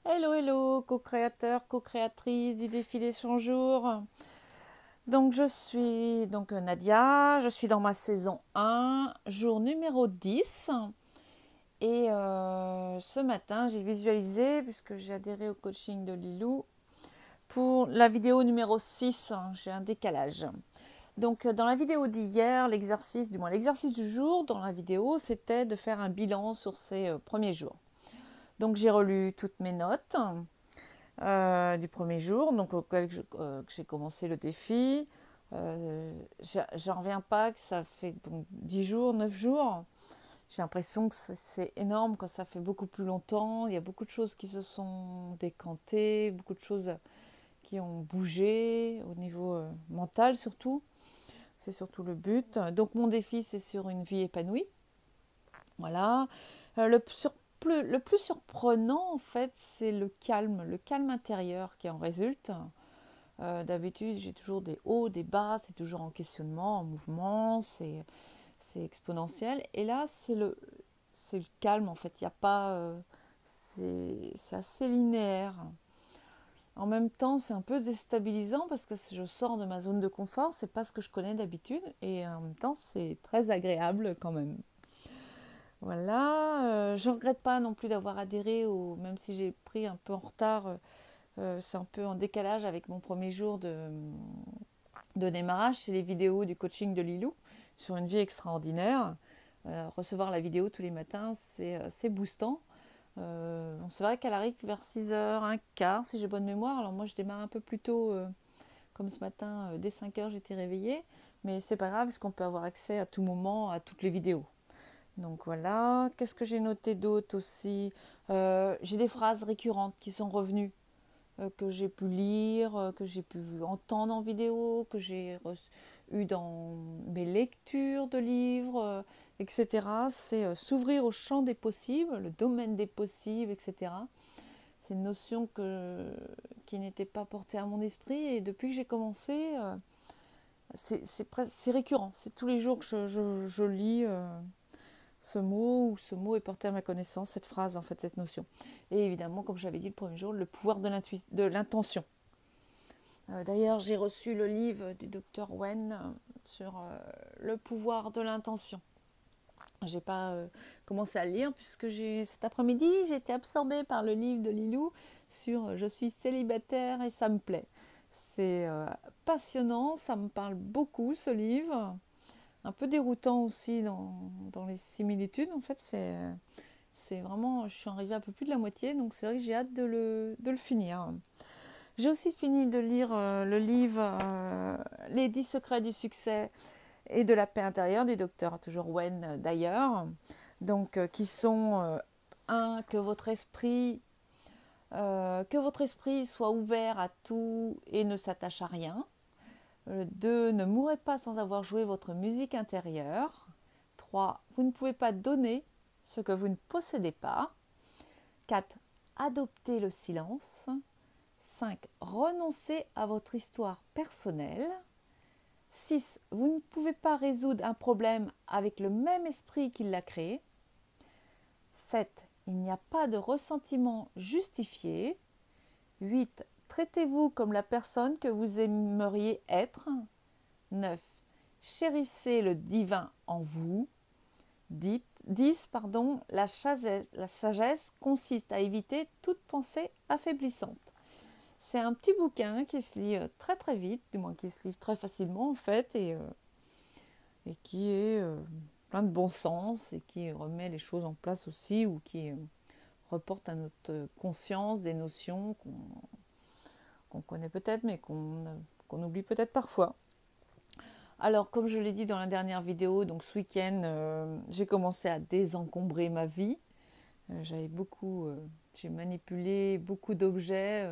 Hello, hello, co-créateur, co-créatrice du défi des 100 jours. Donc, je suis Nadia, je suis dans ma saison 1, jour numéro 10. Et ce matin, j'ai visualisé, puisque j'ai adhéré au coaching de Lilou, pour la vidéo numéro 6, j'ai un décalage. Donc, dans la vidéo d'hier, l'exercice du jour dans la vidéo, c'était de faire un bilan sur ces premiers jours. Donc, j'ai relu toutes mes notes du premier jour, donc auquel que j'ai commencé le défi. J'en reviens pas que ça fait donc 10 jours, 9 jours. J'ai l'impression que c'est énorme, que ça fait beaucoup plus longtemps. Il y a beaucoup de choses qui se sont décantées, beaucoup de choses qui ont bougé au niveau mental surtout. C'est surtout le but. Donc mon défi, c'est sur une vie épanouie. Voilà. Le plus surprenant, en fait, c'est le calme intérieur qui en résulte. D'habitude, j'ai toujours des hauts, des bas, c'est toujours en questionnement, en mouvement, c'est exponentiel. Et là, c'est le calme, en fait. Il n'y a pas. C'est assez linéaire. En même temps, c'est un peu déstabilisant parce que je sors de ma zone de confort, c'est pas ce que je connais d'habitude, et en même temps, c'est très agréable quand même. Voilà, je ne regrette pas non plus d'avoir adhéré, même si j'ai pris un peu en retard, c'est un peu en décalage avec mon premier jour de démarrage, c'est les vidéos du coaching de Lilou sur une vie extraordinaire. Recevoir la vidéo tous les matins, c'est boostant. C'est vrai qu'elle arrive vers 6h, un quart si j'ai bonne mémoire. Alors moi je démarre un peu plus tôt, comme ce matin, dès 5h j'étais réveillée. Mais c'est pas grave puisqu'on peut avoir accès à tout moment à toutes les vidéos. Donc voilà, qu'est-ce que j'ai noté d'autre aussi? J'ai des phrases récurrentes qui sont revenues, que j'ai pu lire, que j'ai pu entendre en vidéo, que j'ai eu dans mes lectures de livres, etc. C'est s'ouvrir au champ des possibles, le domaine des possibles, etc. C'est une notion qui n'était pas portée à mon esprit, et depuis que j'ai commencé, c'est récurrent. C'est tous les jours que je lis ce mot, ou ce mot est porté à ma connaissance, cette phrase, en fait, cette notion. Et évidemment, comme j'avais dit le premier jour, le pouvoir de l'intention. D'ailleurs, j'ai reçu le livre du docteur Wen sur le pouvoir de l'intention. J'ai pas commencé à le lire puisque cet après-midi, j'ai été absorbée par le livre de Lilou sur je suis célibataire et ça me plaît. C'est passionnant, ça me parle beaucoup ce livre. Un peu déroutant aussi dans les similitudes. En fait, c'est vraiment, je suis arrivée à un peu plus de la moitié, donc c'est vrai que j'ai hâte de le finir. J'ai aussi fini de lire le livre Les 10 secrets du succès et de la paix intérieure du docteur toujours Wen d'ailleurs. Donc qui sont un, que votre esprit soit ouvert à tout et ne s'attache à rien. 2, ne mourrez pas sans avoir joué votre musique intérieure. 3, vous ne pouvez pas donner ce que vous ne possédez pas. 4, adoptez le silence. 5, renoncez à votre histoire personnelle. 6, vous ne pouvez pas résoudre un problème avec le même esprit qui l'a créé. 7, il n'y a pas de ressentiment justifié. 8, traitez-vous comme la personne que vous aimeriez être. 9, chérissez le divin en vous. 10, la sagesse consiste à éviter toute pensée affaiblissante. C'est un petit bouquin qui se lit très très vite, du moins qui se lit très facilement en fait, et qui est plein de bon sens et qui remet les choses en place aussi, ou qui reporte à notre conscience des notions qu'on connaît peut-être mais qu'on oublie peut-être parfois. Alors, comme je l'ai dit dans la dernière vidéo, donc ce week-end, j'ai commencé à désencombrer ma vie. J'ai manipulé beaucoup d'objets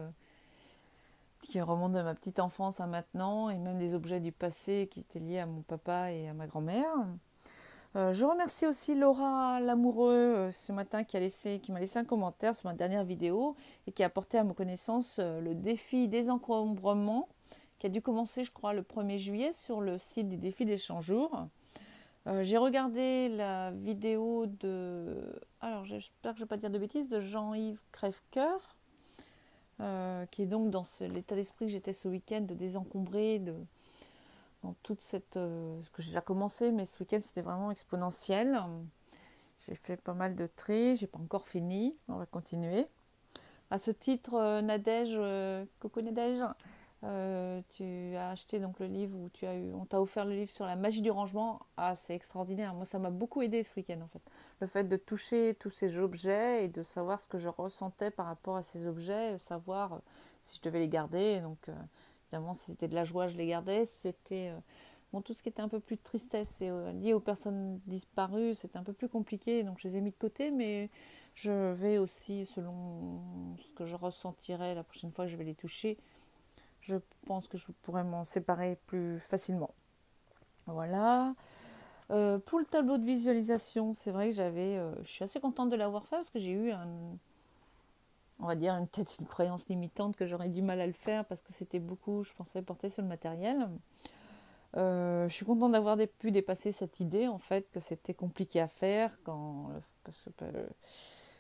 qui remontent de ma petite enfance à maintenant, et même des objets du passé qui étaient liés à mon papa et à ma grand-mère. Je remercie aussi Laura Lamoureux ce matin qui m'a laissé un commentaire sur ma dernière vidéo et qui a apporté à ma connaissance le défi désencombrement qui a dû commencer, je crois, le 1er juillet sur le site du défi des 100 jours. J'ai regardé la vidéo alors j'espère que je ne vais pas dire de bêtises, de Jean-Yves Crèvecoeur. qui est donc dans l'état d'esprit que j'étais ce week-end, de désencombrer, dans toute cette... que j'ai déjà commencé, mais ce week-end c'était vraiment exponentiel. J'ai fait pas mal de tri, j'ai pas encore fini, on va continuer. À ce titre, Nadège, coucou Nadège, tu as acheté donc le livre où on t'a offert le livre sur la magie du rangement. Ah, c'est extraordinaire. Moi, ça m'a beaucoup aidé ce week-end en fait. Le fait de toucher tous ces objets et de savoir ce que je ressentais par rapport à ces objets, savoir si je devais les garder. Donc, évidemment, si c'était de la joie, je les gardais. Si c'était bon, tout ce qui était un peu plus de tristesse et lié aux personnes disparues, c'était un peu plus compliqué. Donc, je les ai mis de côté, mais je vais aussi, selon ce que je ressentirai la prochaine fois que je vais les toucher, je pense que je pourrais m'en séparer plus facilement. Voilà. Pour le tableau de visualisation, c'est vrai que je suis assez contente de l'avoir fait parce que j'ai eu on va dire peut-être une croyance limitante que j'aurais du mal à le faire parce que c'était beaucoup, je pensais, porter sur le matériel. Je suis contente d'avoir pu dépasser cette idée en fait que c'était compliqué à faire parce que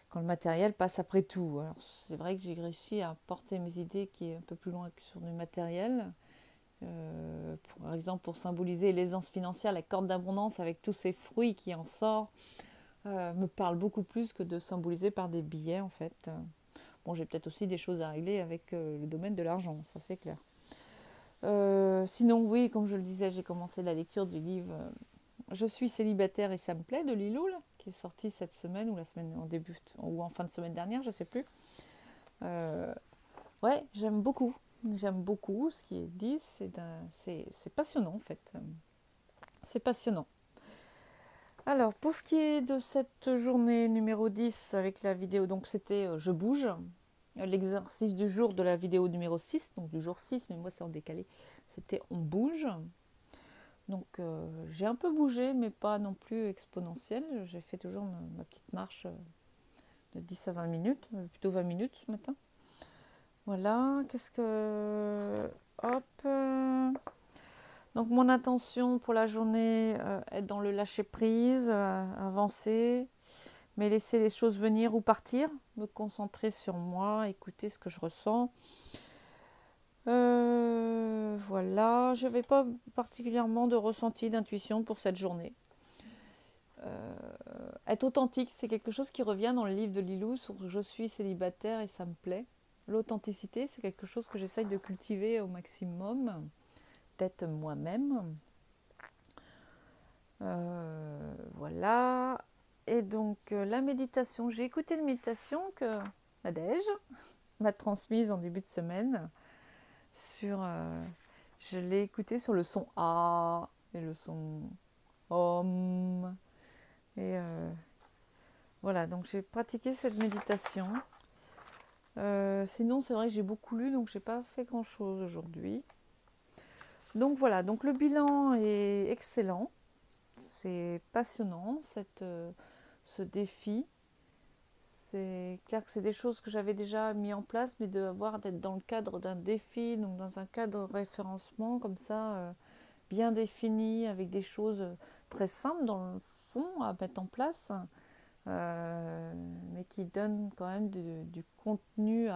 quand le matériel passe après tout. Alors c'est vrai que j'ai réussi à porter mes idées qui est un peu plus loin que sur du matériel. Par exemple, pour symboliser l'aisance financière, la corde d'abondance avec tous ces fruits qui en sortent, me parle beaucoup plus que de symboliser par des billets en fait. Bon, j'ai peut-être aussi des choses à régler avec le domaine de l'argent, ça c'est clair. Sinon, oui, comme je le disais, j'ai commencé la lecture du livre Je suis célibataire et ça me plaît de Lilou, qui est sorti cette semaine ou la semaine en début ou en fin de semaine dernière, je sais plus. Ouais, j'aime beaucoup. J'aime beaucoup ce qui est dit. C'est passionnant en fait. C'est passionnant. Alors, pour ce qui est de cette journée numéro 10 avec la vidéo, donc c'était Je bouge. L'exercice du jour de la vidéo numéro 6, donc du jour 6, mais moi c'est en décalé, c'était On bouge. Donc j'ai un peu bougé, mais pas non plus exponentiel. J'ai fait toujours ma petite marche de 10 à 20 minutes, plutôt 20 minutes ce matin. Voilà, qu'est-ce que... Hop. Donc mon intention pour la journée est dans le lâcher-prise, avancer, mais laisser les choses venir ou partir, me concentrer sur moi, écouter ce que je ressens. Voilà, je n'avais pas particulièrement de ressenti d'intuition pour cette journée. Être authentique, c'est quelque chose qui revient dans le livre de Lilou sur Je suis célibataire et ça me plaît. L'authenticité, c'est quelque chose que j'essaye de cultiver au maximum, d'être moi-même. Voilà. Et donc la méditation, j'ai écouté une méditation que Nadège m'a transmise en début de semaine. Je l'ai écoutée sur le son A et le son Om. Et voilà, donc j'ai pratiqué cette méditation. Sinon, c'est vrai que j'ai beaucoup lu, donc j'ai pas fait grand-chose aujourd'hui. Donc voilà, donc le bilan est excellent. C'est passionnant, ce défi. C'est clair que c'est des choses que j'avais déjà mis en place, mais d'être dans le cadre d'un défi, donc dans un cadre de référencement comme ça, bien défini, avec des choses très simples dans le fond à mettre en place, mais qui donnent quand même du contenu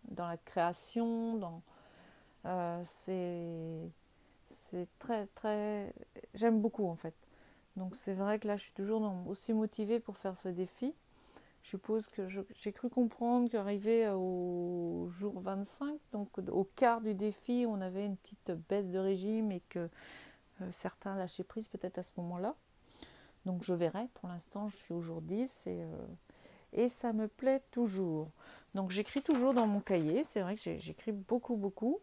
dans la création. C'est très très... J'aime beaucoup en fait. Donc c'est vrai que là je suis toujours aussi motivée pour faire ce défi. Je suppose que j'ai cru comprendre qu'arrivé au jour 25, donc au quart du défi, on avait une petite baisse de régime et que certains lâchaient prise peut-être à ce moment-là. Donc je verrai. Pour l'instant, je suis au jour 10 et ça me plaît toujours. Donc j'écris toujours dans mon cahier. C'est vrai que j'écris beaucoup, beaucoup.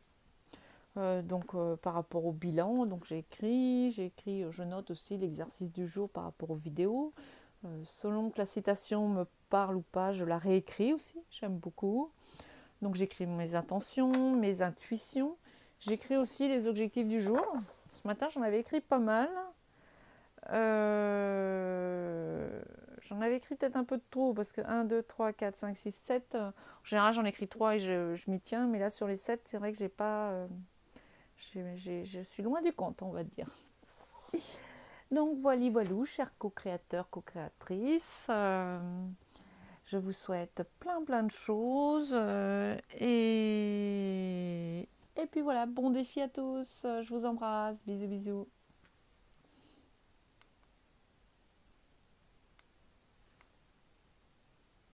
Par rapport au bilan, donc je note aussi l'exercice du jour par rapport aux vidéos. Selon que la citation me parle ou pas, je la réécris aussi, j'aime beaucoup. Donc j'écris mes intentions, mes intuitions. J'écris aussi les objectifs du jour. Ce matin, j'en avais écrit pas mal. J'en avais écrit peut-être un peu de trop parce que 1, 2, 3, 4, 5, 6, 7. En général, j'en écris 3 et je m'y tiens. Mais là, sur les 7, c'est vrai que j'ai pas... je suis loin du compte, on va dire. Donc voilà, cher co-créateur, co-créatrice. Je vous souhaite plein de choses et puis voilà, bon défi à tous. Je vous embrasse. Bisous bisous.